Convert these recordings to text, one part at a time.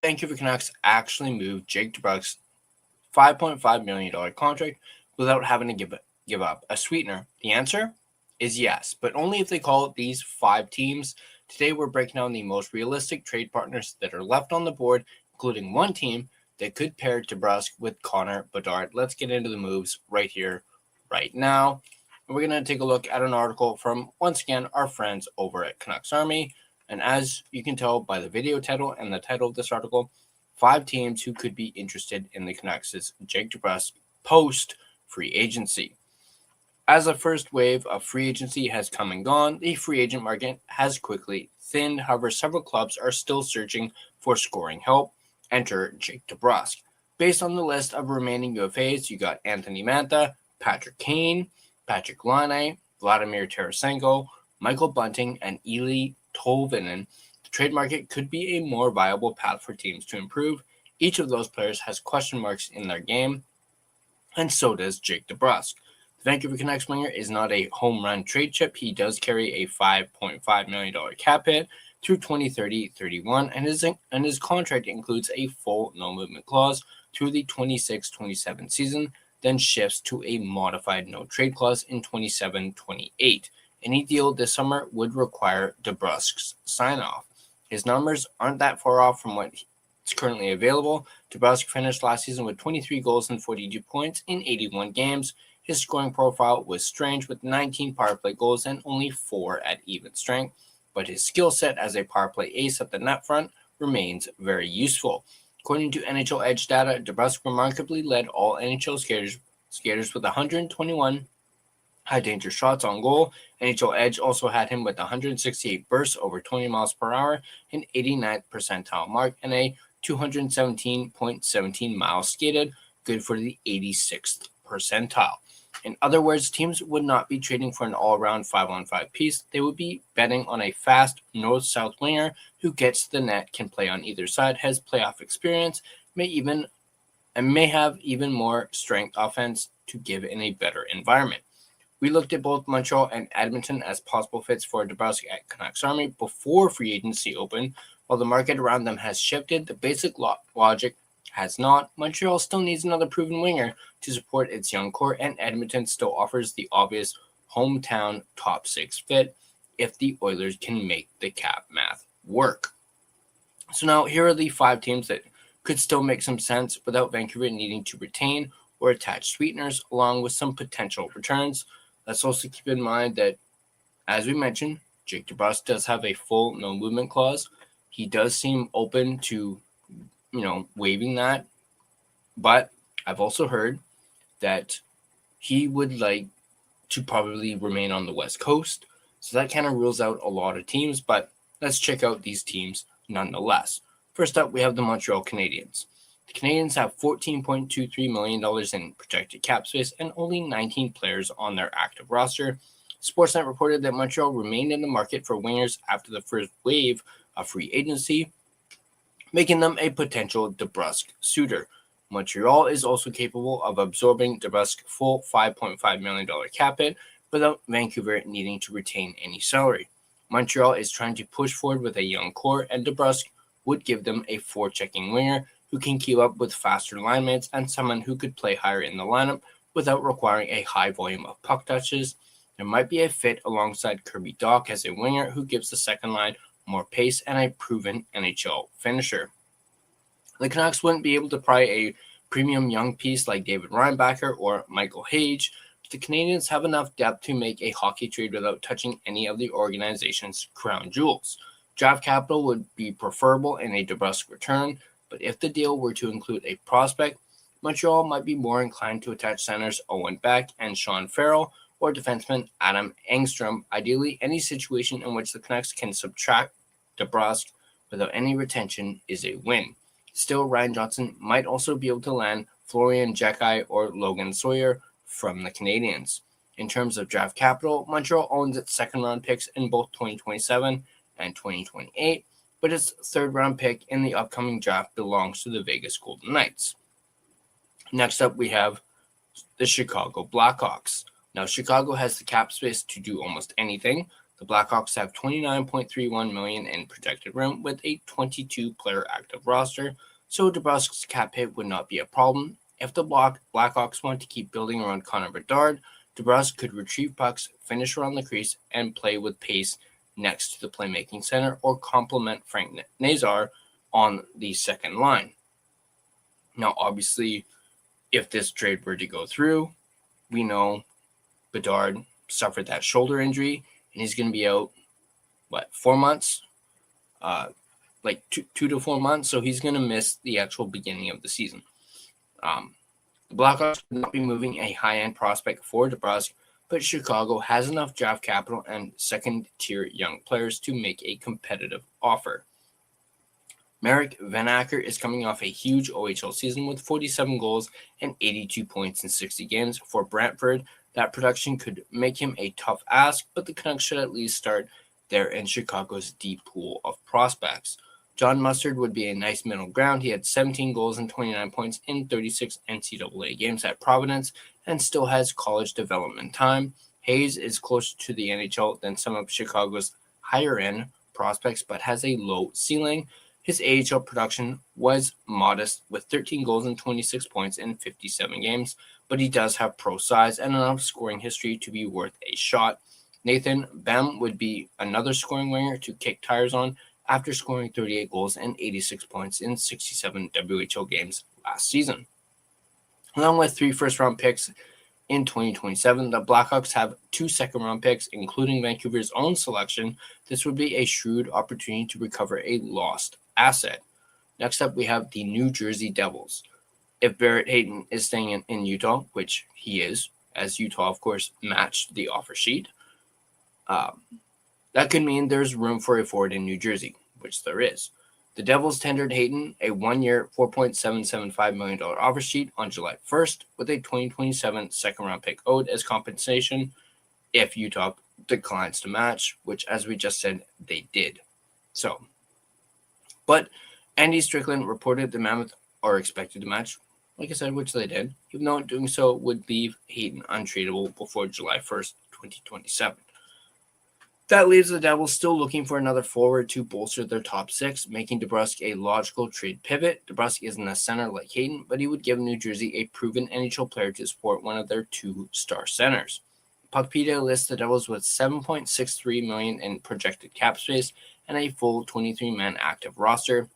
Vancouver Canucks actually moved Jake DeBrusk's $5.5 million contract without having to give up a sweetener? The answer is yes, but only if they call it these 5 teams. Today, we're breaking down the most realistic trade partners that are left on the board, including one team that could pair DeBrusk with Connor Bedard. Let's get into the moves right here, right now. And we're going to take a look at an article from, once again, our friends over at Canucks Army. And as you can tell by the video title and the title of this article, 5 teams who could be interested in the Canucks' Jake DeBrusk post-free agency. As the first wave of free agency has come and gone, the free agent market has quickly thinned. However, several clubs are still searching for scoring help. Enter Jake DeBrusk. Based on the list of remaining UFAs, you got Anthony Mantha, Patrick Kane, Patrick Laine, Vladimir Tarasenko, Michael Bunting, and Eli Tolvanen. The trade market could be a more viable path for teams to improve. Each of those players has question marks in their game, and so does Jake DeBrusk. The Vancouver Canucks winger is not a home run trade chip. He does carry a $5.5 million cap hit through 2030-31, and his contract includes a full no-movement clause through the 26-27 season, then shifts to a modified no-trade clause in 27-28. Any deal this summer would require DeBrusk's sign-off. His numbers aren't that far off from what is currently available. DeBrusk finished last season with 23 goals and 42 points in 81 games. His scoring profile was strange with 19 power play goals and only 4 at even strength, but his skill set as a power play ace at the net front remains very useful. According to NHL Edge data, DeBrusk remarkably led all NHL skaters with 121 high-danger shots on goal. NHL Edge also had him with 168 bursts over 20 miles per hour, an 89th percentile mark, and a 217.17 miles skated, good for the 86th percentile. In other words, teams would not be trading for an all-around 5-on-5 piece. They would be betting on a fast north-south winger who gets to the net, can play on either side, has playoff experience, may have even more strength offense to give in a better environment. We looked at both Montreal and Edmonton as possible fits for DeBrusk at Canucks Army before free agency opened. While the market around them has shifted, the basic logic has not. Montreal still needs another proven winger to support its young core, and Edmonton still offers the obvious hometown top 6 fit if the Oilers can make the cap math work. So now here are the 5 teams that could still make some sense without Vancouver needing to retain or attach sweeteners, along with some potential returns. Let's also keep in mind that, as we mentioned, Jake DeBrusk does have a full no movement clause. He does seem open to waiving that. But I've also heard that he would like to probably remain on the West Coast. So that kind of rules out a lot of teams, but let's check out these teams nonetheless. First up, we have the Montreal Canadiens. The Canadiens have $14.23 million in projected cap space and only 19 players on their active roster. Sportsnet reported that Montreal remained in the market for wingers after the first wave of free agency, making them a potential DeBrusk suitor. Montreal is also capable of absorbing DeBrusk's full $5.5 million cap hit without Vancouver needing to retain any salary. Montreal is trying to push forward with a young core, and DeBrusk would give them a forechecking winger who can keep up with faster line mates and someone who could play higher in the lineup without requiring a high volume of puck touches. There might be a fit alongside Kirby Dach as a winger who gives the second line more pace and a proven NHL finisher. The Canucks wouldn't be able to pry a premium young piece like David Reinbacher or Michael Hage, but the Canadiens have enough depth to make a hockey trade without touching any of the organization's crown jewels. Draft capital would be preferable in a DeBrusk return, but if the deal were to include a prospect, Montreal might be more inclined to attach centers Owen Beck and Sean Farrell or defenseman Adam Engstrom. Ideally, any situation in which the Canucks can subtract DeBrusk without any retention is a win. Still, Ryan Johnson might also be able to land Florian Jecki or Logan Sawyer from the Canadiens. In terms of draft capital, Montreal owns its second-round picks in both 2027 and 2028, but its third-round pick in the upcoming draft belongs to the Vegas Golden Knights. Next up, we have the Chicago Blackhawks. Now, Chicago has the cap space to do almost anything. The The Blackhawks have $29.31 million in projected room with a 22-player active roster, so DeBrusk's cap hit would not be a problem. If the Blackhawks want to keep building around Connor Bedard, DeBrusk could retrieve pucks, finish around the crease, and play with pace next to the playmaking center or complement Frank Nazar on the second line. Now, obviously, if this trade were to go through, we know Bedard suffered that shoulder injury, and he's going to be out, 4 months? Like 2 to 4 months, so he's going to miss the actual beginning of the season. The Blackhawks would not be moving a high-end prospect for DeBrusk, but Chicago has enough draft capital and second-tier young players to make a competitive offer. Marek Vanacker is coming off a huge OHL season with 47 goals and 82 points in 60 games for Brantford. That production could make him a tough ask, but the Canucks should at least start there in Chicago's deep pool of prospects. John Mustard would be a nice middle ground. He had 17 goals and 29 points in 36 NCAA games at Providence and still has college development time. Hayes is closer to the NHL than some of Chicago's higher-end prospects, but has a low ceiling. His AHL production was modest with 13 goals and 26 points in 57 games, but he does have pro size and enough scoring history to be worth a shot. Nathan Bem would be another scoring winger to kick tires on after scoring 38 goals and 86 points in 67 WHL games last season. Along with 3 first-round picks in 2027, the Blackhawks have 2 second-round picks, including Vancouver's own selection. This would be a shrewd opportunity to recover a lost asset. Next up, we have the New Jersey Devils. If Barrett Hayton is staying in Utah, which he is, as Utah, of course, matched the offer sheet, that could mean there's room for a forward in New Jersey, which there is. The Devils tendered Hayton a 1-year, $4.775 million offer sheet on July 1st with a 2027 second-round pick owed as compensation if Utah declines to match, which, as we just said, they did. But Andy Strickland reported the Mammoth are expected to match, like I said, which they did, even though doing so would leave Hayton untradeable before July 1st, 2027. That leaves the Devils still looking for another forward to bolster their top 6, making DeBrusk a logical trade pivot. DeBrusk isn't a center like Hayton, but he would give New Jersey a proven NHL player to support one of their 2 star centers. Puckpedia lists the Devils with $7.63 million in projected cap space and a full 23-man active roster.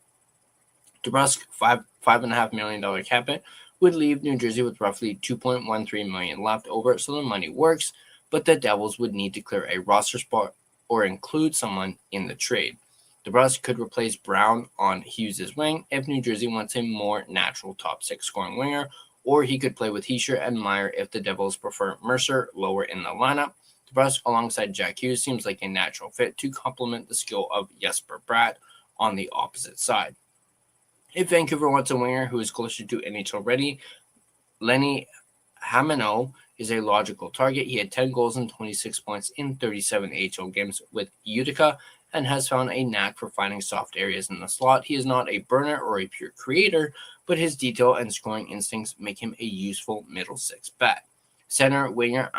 DeBrusk $5.5 million cap hit would leave New Jersey with roughly $2.13 million left over, so the money works, but the Devils would need to clear a roster spot or include someone in the trade. DeBrusk could replace Brown on Hughes' wing if New Jersey wants a more natural top 6 scoring winger, or he could play with Hischier and Meyer if the Devils prefer Mercer lower in the lineup. DeBrusk alongside Jack Hughes seems like a natural fit to complement the skill of Jesper Bratt on the opposite side. If Vancouver wants a winger who is closer to NHL ready, Lenny Hamino is a logical target. He had 10 goals and 26 points in 37 AHL games with Utica and has found a knack for finding soft areas in the slot. He is not a burner or a pure creator, but his detail and scoring instincts make him a useful middle 6 bet. Center winger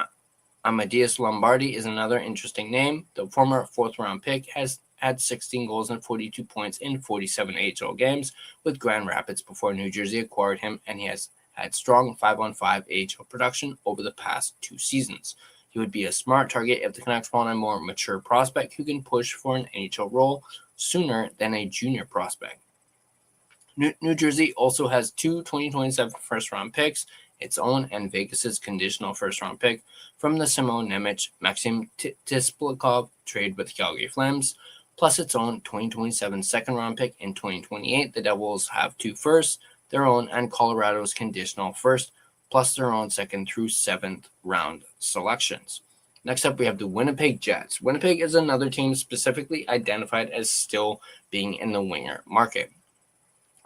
Amadeus Lombardi is another interesting name. The former 4th-round pick has had 16 goals and 42 points in 47 AHL games with Grand Rapids before New Jersey acquired him, and he has had strong 5-on-5 AHL production over the past 2 seasons. He would be a smart target if the Canucks want a more mature prospect who can push for an NHL role sooner than a junior prospect. New Jersey also has 2 2027 first-round picks, its own and Vegas's conditional first-round pick from the Simon Nemec Maxim Tisplikov trade with Calgary Flames, plus its own 2027 second-round pick in 2028. The Devils have 2 firsts, their own and Colorado's conditional first, plus their own 2nd through 7th round selections. Next up, we have the Winnipeg Jets. Winnipeg is another team specifically identified as still being in the winger market.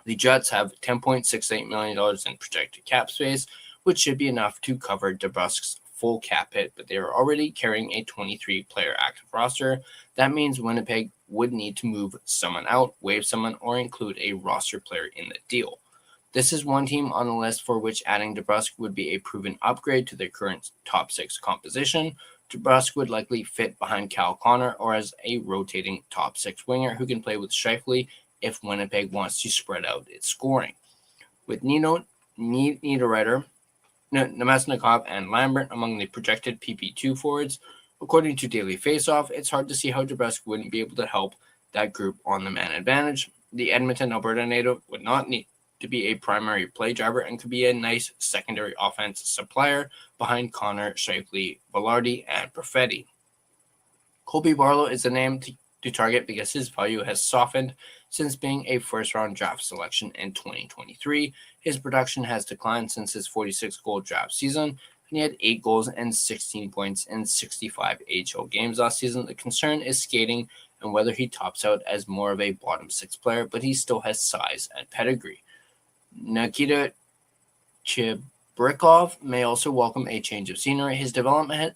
The Jets have $10.68 million in projected cap space, which should be enough to cover DeBrusk's full cap hit, but they are already carrying a 23-player active roster. That means Winnipeg would need to move someone out, waive someone, or include a roster player in the deal. This is one team on the list for which adding DeBrusk would be a proven upgrade to their current top 6 composition. DeBrusk would likely fit behind Cal Connor or as a rotating top six winger who can play with Scheifele if Winnipeg wants to spread out its scoring. With Niederreiter, Nemesnikov, and Lambert among the projected PP2 forwards, according to Daily Faceoff, it's hard to see how DeBrusk wouldn't be able to help that group on the man advantage. The Edmonton, Alberta native would not need to be a primary play driver and could be a nice secondary offense supplier behind Connor, Scheifele, Velarde, and Perfetti. Colby Barlow is the name to target because his value has softened since being a first-round draft selection in 2023. His production has declined since his 46-goal draft season, and he had 8 goals and 16 points in 65 AHL games last season. The concern is skating and whether he tops out as more of a bottom six player, but he still has size and pedigree. Nikita Chibrikov may also welcome a change of scenery. His development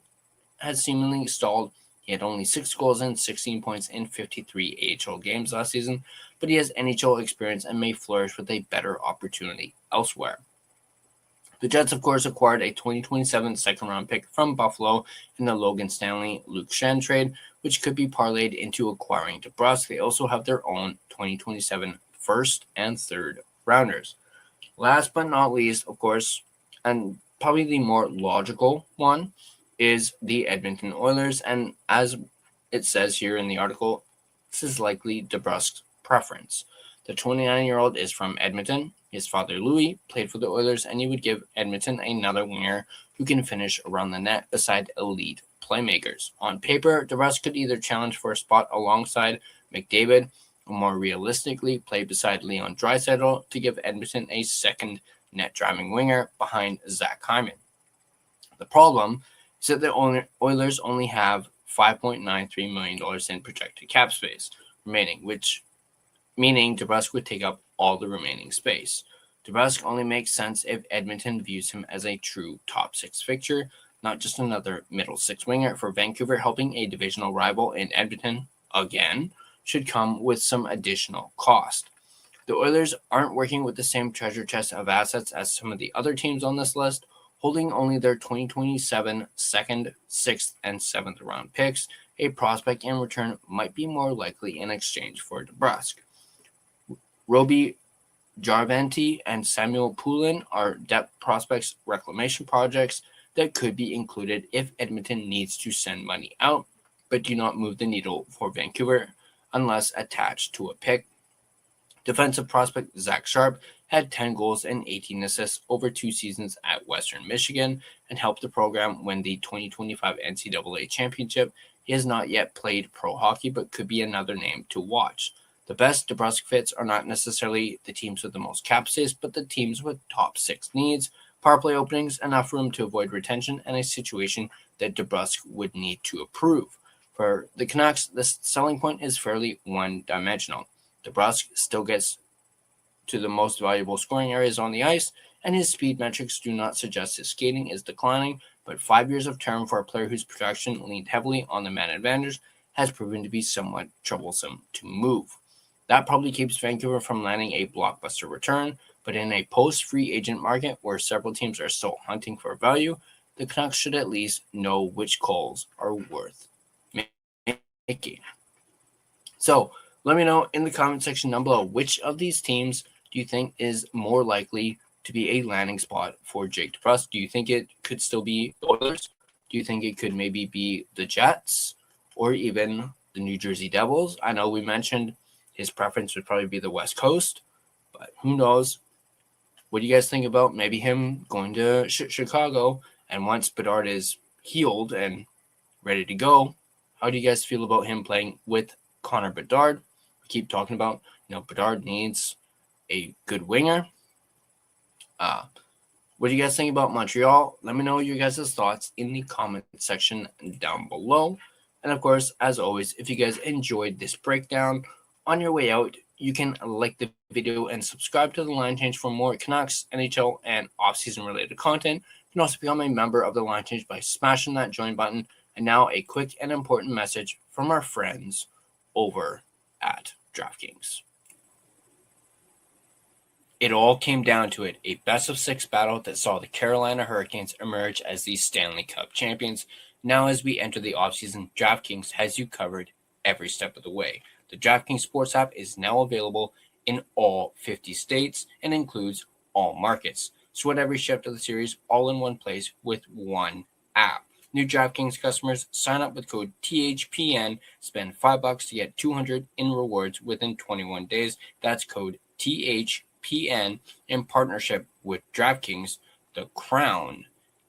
has seemingly stalled. He had only 6 goals and 16 points in 53 AHL games last season, but he has NHL experience and may flourish with a better opportunity elsewhere. The Jets, of course, acquired a 2027 second-round pick from Buffalo in the Logan Stanley-Luke Schenn trade, which could be parlayed into acquiring DeBrusk. They also have their own 2027 first and third rounders. Last but not least, of course, and probably the more logical one, is the Edmonton Oilers. And as it says here in the article, this is likely DeBrusk's preference. The 29-year-old is from Edmonton. His father, Louis, played for the Oilers, and he would give Edmonton another winger who can finish around the net beside elite playmakers. On paper, DeBrusk could either challenge for a spot alongside McDavid or more realistically play beside Leon Draisaitl to give Edmonton a second net-driving winger behind Zach Hyman. The problem is that the Oilers only have $5.93 million in projected cap space remaining, meaning DeBrusk would take up all the remaining space. DeBrusk only makes sense if Edmonton views him as a true top six fixture, not just another middle six winger. For Vancouver, helping a divisional rival in Edmonton, again, should come with some additional cost. The Oilers aren't working with the same treasure chest of assets as some of the other teams on this list, holding only their 2027 second, 6th, and 7th round picks. A prospect in return might be more likely in exchange for DeBrusk. Roby Jarventi and Samuel Poulin are depth prospects reclamation projects that could be included if Edmonton needs to send money out, but do not move the needle for Vancouver unless attached to a pick. Defensive prospect Zach Sharp had 10 goals and 18 assists over 2 seasons at Western Michigan and helped the program win the 2025 NCAA championship. He has not yet played pro hockey, but could be another name to watch. The best DeBrusk fits are not necessarily the teams with the most cap space, but the teams with top six needs, power play openings, enough room to avoid retention, and a situation that DeBrusk would need to approve. For the Canucks, the selling point is fairly one-dimensional. DeBrusk still gets to the most valuable scoring areas on the ice, and his speed metrics do not suggest his skating is declining, but 5 years of term for a player whose production leaned heavily on the man advantage has proven to be somewhat troublesome to move. That probably keeps Vancouver from landing a blockbuster return, but in a post-free agent market where several teams are still hunting for value, the Canucks should at least know which calls are worth making. So, let me know in the comment section down below, which of these teams do you think is more likely to be a landing spot for Jake DeBrusk? Do you think it could still be the Oilers? Do you think it could maybe be the Jets or even the New Jersey Devils? I know we mentioned his preference would probably be the West Coast, but who knows? What do you guys think about maybe him going to Chicago? And once Bedard is healed and ready to go, how do you guys feel about him playing with Connor Bedard? We keep talking about, Bedard needs a good winger. What do you guys think about Montreal? Let me know your guys' thoughts in the comment section down below. And of course, as always, if you guys enjoyed this breakdown, on your way out, you can like the video and subscribe to the Line Change for more Canucks, NHL, and off-season related content. You can also become a member of the Line Change by smashing that join button. And now a quick and important message from our friends over at DraftKings. It all came down to it, a best-of-6 battle that saw the Carolina Hurricanes emerge as the Stanley Cup champions. Now, as we enter the offseason, DraftKings has you covered every step of the way. The DraftKings Sports app is now available in all 50 states and includes all markets. Sweat every shift of the series all in one place with one app. New DraftKings customers sign up with code THPN, spend $5 to get $200 in rewards within 21 days. That's code THPN in partnership with DraftKings. The crown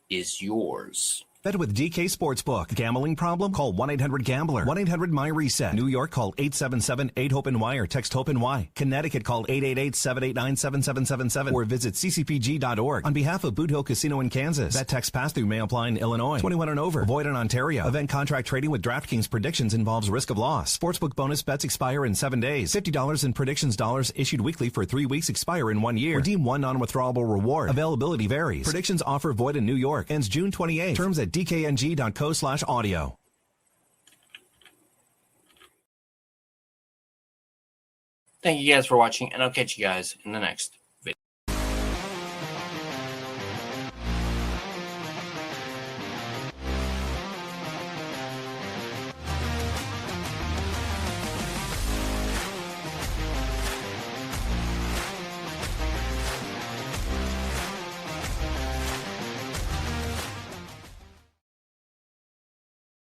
is yours. Bet with DK Sportsbook. Gambling problem? Call 1-800-GAMBLER. 1-800-MY-RESET. New York, call 877-8-HOPE-NY or text HOPE-NY. Connecticut, call 888-789-7777 or visit ccpg.org. On behalf of Boot Hill Casino in Kansas, bet text pass-through may apply in Illinois. 21 and over. Void in Ontario. Event contract trading with DraftKings predictions involves risk of loss. Sportsbook bonus bets expire in 7 days. $50 in predictions dollars issued weekly for 3 weeks expire in 1 year. Redeem one non-withdrawable reward. Availability varies. Predictions offer void in New York. Ends June 28. Terms at dkng.co/audio. Thank you guys for watching, and I'll catch you guys in the next